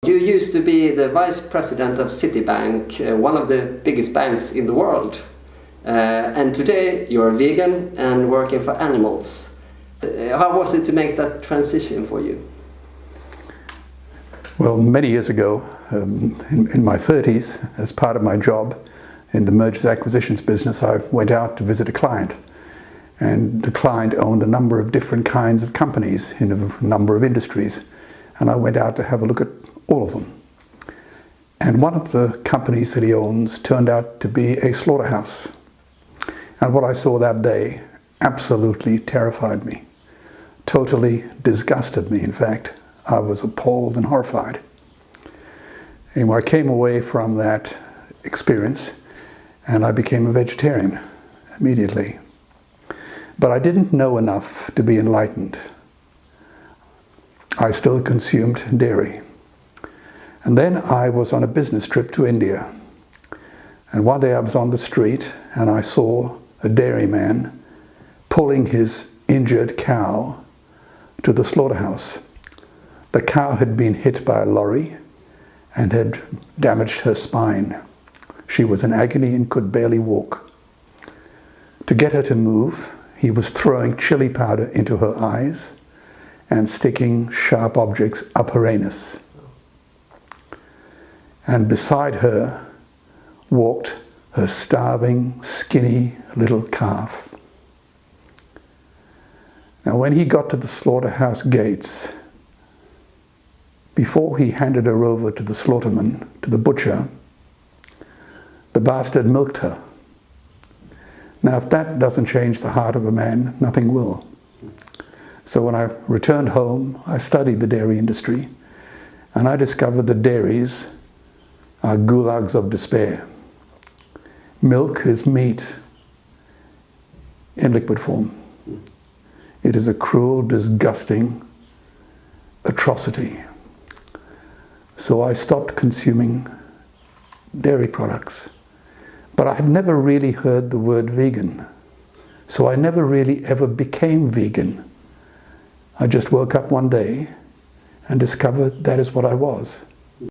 You used to be the vice president of Citibank, one of the biggest banks in the world. And today you're vegan and working for animals. How was it to make that transition for you? Well, many years ago, in my 30s, as part of my job in the mergers acquisitions business, I went out to visit a client. And the client owned a number of different kinds of companies in a number of industries. And I went out to have a look at all of them. And one of the companies that he owns turned out to be a slaughterhouse. And what I saw that day absolutely terrified me, totally disgusted me, in fact. I was appalled and horrified. Anyway, I came away from that experience and I became a vegetarian immediately. But I didn't know enough to be enlightened. I still consumed dairy. And then I was on a business trip to India. And one day I was on the street and I saw a dairyman pulling his injured cow to the slaughterhouse. The cow had been hit by a lorry and had damaged her spine. She was in agony and could barely walk. To get her to move, he was throwing chili powder into her eyes and sticking sharp objects up her anus. And beside her walked her starving, skinny little calf. Now, when he got to the slaughterhouse gates, before he handed her over to the slaughterman, to the butcher, the bastard milked her. Now, if that doesn't change the heart of a man, nothing will. So when I returned home, I studied the dairy industry, and I discovered that dairies are gulags of despair. Milk is meat in liquid form. It is a cruel, disgusting atrocity. So I stopped consuming dairy products. But I had never really heard the word vegan. So I never really ever became vegan. I just woke up one day and discovered that is what I was.